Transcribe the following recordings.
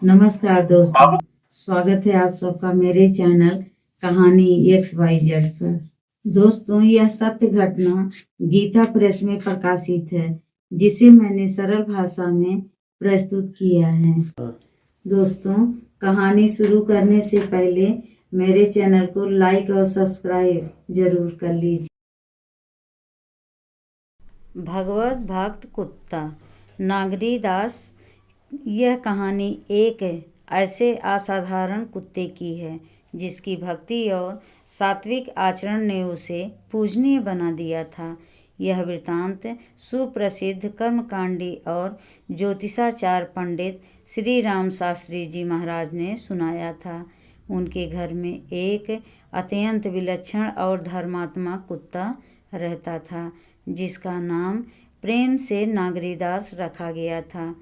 नमस्कार दोस्तों, स्वागत है आप सबका मेरे चैनल कहानी XYZ पर। दोस्तों, यह सत्य घटना गीता प्रेस में प्रकाशित है, जिसे मैंने सरल भाषा में प्रस्तुत किया है। दोस्तों, कहानी शुरू करने से पहले मेरे चैनल को लाइक और सब्सक्राइब जरूर कर लीजिए। भगवत भक्त कुत्ता। नागरी दास। यह कहानी एक ऐसे असाधारण कुत्ते की है जिसकी भक्ति और सात्विक आचरण ने उसे पूजनीय बना दिया था। यह वृतांत सुप्रसिद्ध कर्मकांडी और ज्योतिषाचार्य पंडित श्री राम शास्त्री जी महाराज ने सुनाया था। उनके घर में एक अत्यंत विलक्षण और धर्मात्मा कुत्ता रहता था, जिसका नाम प्रेम से नागरीदास रखा गया था।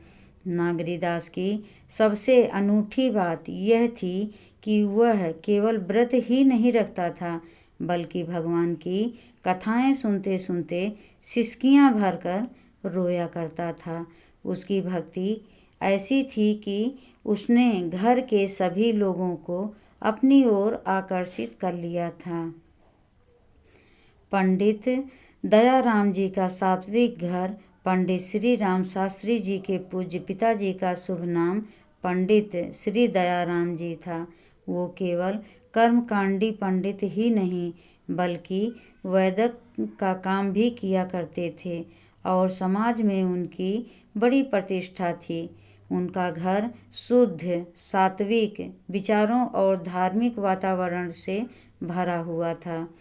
नागरीदास की सबसे अनूठी बात यह थी कि वह केवल व्रत ही नहीं रखता था, बल्कि भगवान की कथाएं सुनते सुनते सिसकियां भरकर रोया करता था। उसकी भक्ति ऐसी थी कि उसने घर के सभी लोगों को अपनी ओर आकर्षित कर लिया था। पंडित दयाराम जी का सात्विक घर पंडित श्री राम शास्त्री जी के पूज्य पिताजी का शुभ नाम पंडित श्री दयाराम जी था। वो केवल कर्मकांडी पंडित ही नहीं, बल्कि वैदिक का काम भी किया करते थे और समाज में उनकी बड़ी प्रतिष्ठा थी। उनका घर शुद्ध सात्विक विचारों और धार्मिक वातावरण से भरा हुआ था।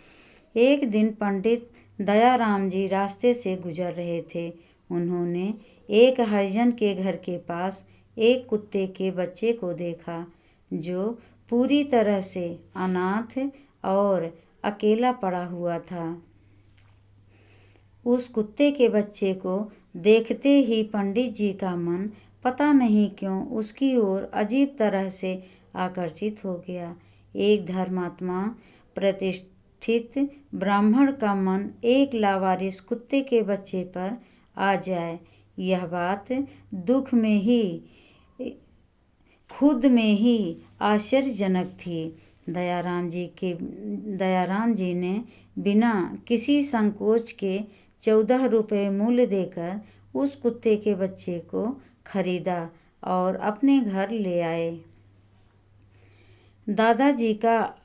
एक दिन पंडित दयाराम जी रास्ते से गुजर रहे थे। उन्होंने एक हरिजन के घर के पास एक कुत्ते के बच्चे को देखा, जो पूरी तरह से अनाथ और अकेला पड़ा हुआ था। उस कुत्ते के बच्चे को देखते ही पंडित जी का मन पता नहीं क्यों उसकी ओर अजीब तरह से आकर्षित हो गया। एक धर्मात्मा प्रतिष्ठित ब्राह्मण का मन एक लावारिस कुत्ते के बच्चे पर आ जाए, यह बात खुद में ही आश्चर्यजनक थी। दयाराम जी ने बिना किसी संकोच के 14 रुपये मूल्य देकर उस कुत्ते के बच्चे को खरीदा और अपने घर ले आए। दादाजी का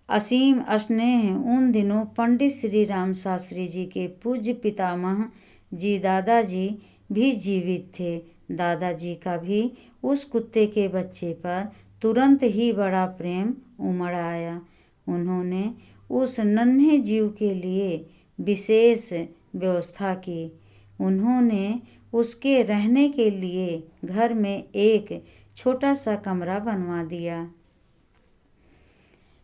असीम स्नेह उन दिनों पंडित श्री राम शास्त्री जी के पूज्य पितामह जी दादाजी भी जीवित थे। दादाजी का भी उस कुत्ते के बच्चे पर तुरंत ही बड़ा प्रेम उमड़ आया। उन्होंने उस नन्हे जीव के लिए विशेष व्यवस्था की। उन्होंने उसके रहने के लिए घर में एक छोटा सा कमरा बनवा दिया।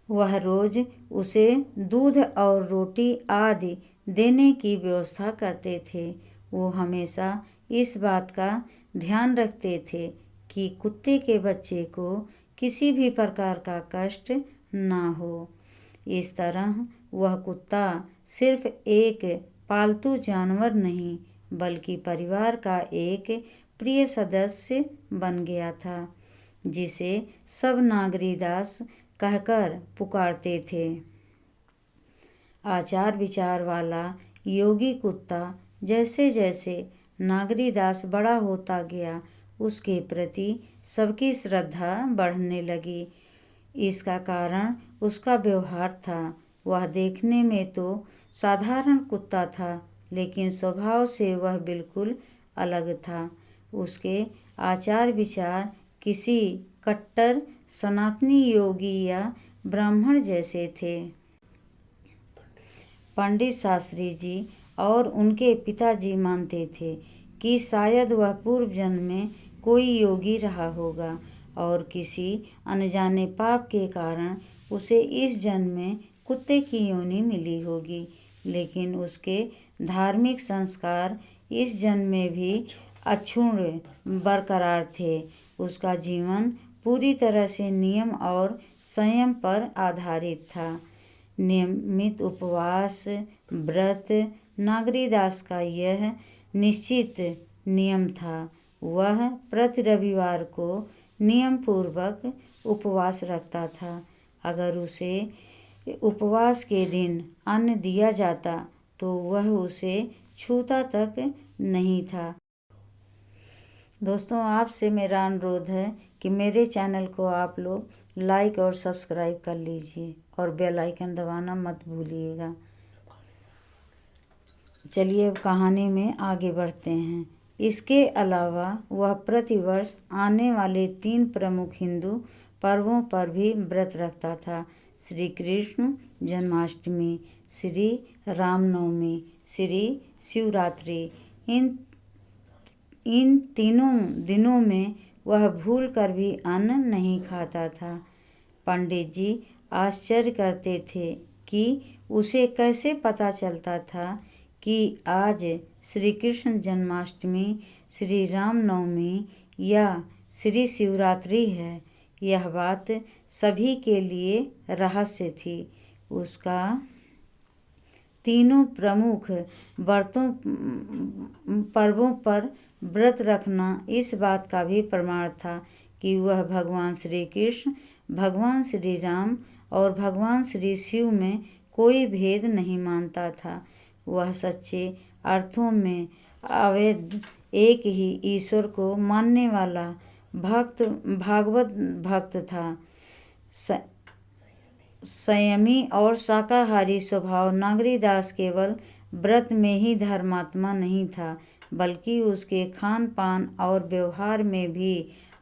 वह रोज उसे दूध और रोटी आदि देने की व्यवस्था करते थे। वो हमेशा इस बात का ध्यान रखते थे कि कुत्ते के बच्चे को किसी भी प्रकार का कष्ट ना हो। इस तरह वह कुत्ता सिर्फ एक पालतू जानवर नहीं, बल्कि परिवार का एक प्रिय सदस्य बन गया था, जिसे सब नागरीदास कहकर पुकारते थे। आचार विचार वाला योगी कुत्ता जैसे जैसे नागरीदास बड़ा होता गया, उसके प्रति सबकी श्रद्धा बढ़ने लगी। इसका कारण उसका व्यवहार था। वह देखने में तो साधारण कुत्ता था, लेकिन स्वभाव से वह बिल्कुल अलग था। उसके आचार विचार किसी कट्टर सनातनी योगी या ब्राह्मण जैसे थे। पंडित शास्त्री जी और उनके पिताजी मानते थे कि शायद वह पूर्व जन्म में कोई योगी रहा होगा और किसी अनजाने पाप के कारण उसे इस जन्म में कुत्ते की योनि मिली होगी। लेकिन उसके धार्मिक संस्कार इस जन्म में भी अक्षुण्ण बरकरार थे। उसका जीवन पूरी तरह से नियम और संयम पर आधारित था। नियमित उपवास, व्रत नागरीदास का यह निश्चित नियम था। वह प्रति रविवार को नियम पूर्वक उपवास रखता था। अगर उसे उपवास के दिन अन्न दिया जाता तो वह उसे छूता तक नहीं था। दोस्तों, आपसे मेरा अनुरोध है कि मेरे चैनल को आप लोग लाइक और सब्सक्राइब कर लीजिए और बेल आइकन दबाना मत भूलिएगा। चलिए अब कहानी में आगे बढ़ते हैं। इसके अलावा वह प्रतिवर्ष आने वाले 3 प्रमुख हिंदू पर्वों पर भी व्रत रखता था: श्री कृष्ण जन्माष्टमी, श्री रामनवमी, श्री शिवरात्रि। इन तीनों दिनों में वह भूल कर भी अन्न नहीं खाता था। पंडित जी आश्चर्य करते थे कि उसे कैसे पता चलता था कि आज श्री कृष्ण जन्माष्टमी, श्री रामनवमी या श्री शिवरात्रि है। यह बात सभी के लिए रहस्य थी। उसका तीनों प्रमुख पर्वों पर व्रत रखना इस बात का भी प्रमाण था कि वह भगवान श्री कृष्ण, भगवान श्री राम और भगवान श्री शिव में कोई भेद नहीं मानता था। वह सच्चे अर्थों में अवैध एक ही ईश्वर को मानने वाला भागवत भक्त था। संयमी और शाकाहारी स्वभाव नागरीदास केवल व्रत में ही धर्मात्मा नहीं था, बल्कि उसके खान पान और व्यवहार में भी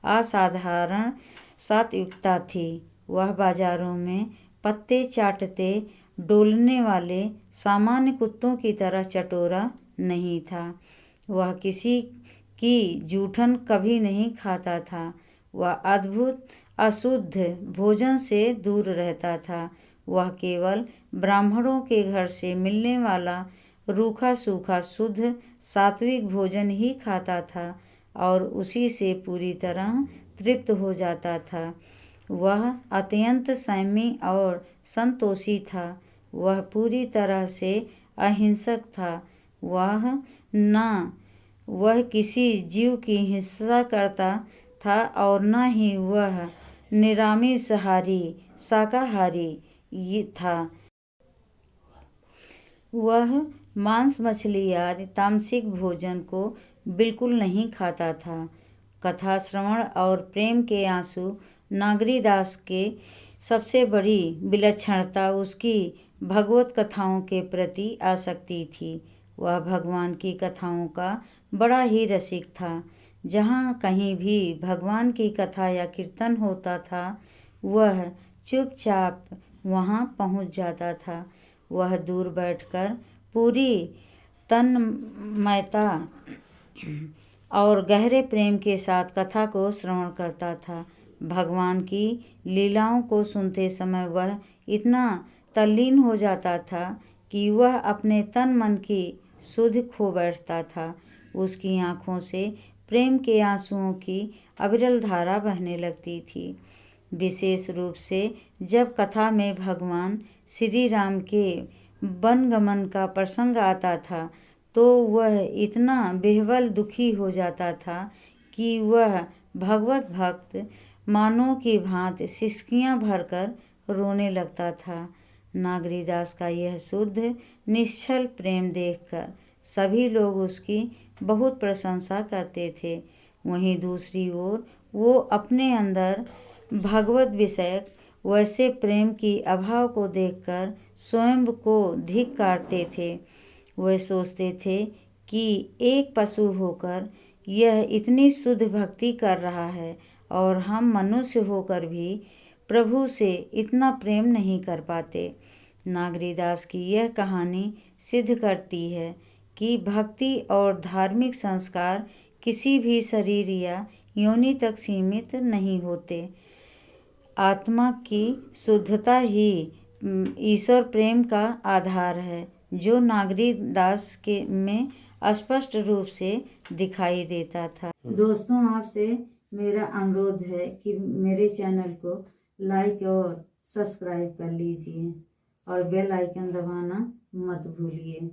असाधारण सात्विकता थी। वह बाजारों में पत्ते चाटते डोलने वाले सामान्य कुत्तों की तरह चटोरा नहीं था। वह किसी की जूठन कभी नहीं खाता था। वह अद्भुत अशुद्ध भोजन से दूर रहता था। वह केवल ब्राह्मणों के घर से मिलने वाला रूखा सूखा शुद्ध सात्विक भोजन ही खाता था और उसी से पूरी तरह तृप्त हो जाता था। वह अत्यंत संयमी और संतोषी था। वह पूरी तरह से अहिंसक था। वह किसी जीव की हिंसा करता था और न ही वह निरामिषहारी शाकाहारी था। वह मांस, मछली आदि तामसिक भोजन को बिल्कुल नहीं खाता था। कथा श्रवण और प्रेम के आंसू नागरीदास के सबसे बड़ी विलक्षणता उसकी भगवत कथाओं के प्रति आसक्ति थी। वह भगवान की कथाओं का बड़ा ही रसिक था। जहाँ कहीं भी भगवान की कथा या कीर्तन होता था, वह चुपचाप वहाँ पहुँच जाता था। वह दूर बैठकर पूरी तन्मयता और गहरे प्रेम के साथ कथा को श्रवण करता था। भगवान की लीलाओं को सुनते समय वह इतना तल्लीन हो जाता था कि वह अपने तन मन की सुध खो बैठता था। उसकी आँखों से प्रेम के आंसुओं की अविरल धारा बहने लगती थी। विशेष रूप से जब कथा में भगवान श्री राम के वनगमन का प्रसंग आता था, तो वह इतना बेहवल दुखी हो जाता था कि वह भगवत भक्त मानव की भांति सिसकियाँ भरकर रोने लगता था। नागरीदास का यह शुद्ध निश्चल प्रेम देखकर सभी लोग उसकी बहुत प्रशंसा करते थे। वहीं दूसरी ओर वो अपने अंदर भगवत विषयक वैसे प्रेम की अभाव को देखकर स्वयं को धिक्कारते थे। वे सोचते थे कि एक पशु होकर यह इतनी शुद्ध भक्ति कर रहा है और हम मनुष्य होकर भी प्रभु से इतना प्रेम नहीं कर पाते। नागरीदास की यह कहानी सिद्ध करती है कि भक्ति और धार्मिक संस्कार किसी भी शरीर या योनि तक सीमित नहीं होते। आत्मा की शुद्धता ही ईश्वर प्रेम का आधार है, जो नागरीदास के में स्पष्ट रूप से दिखाई देता था। दोस्तों, आपसे मेरा अनुरोध है कि मेरे चैनल को लाइक और सब्सक्राइब कर लीजिए और बेल आइकन दबाना मत भूलिए।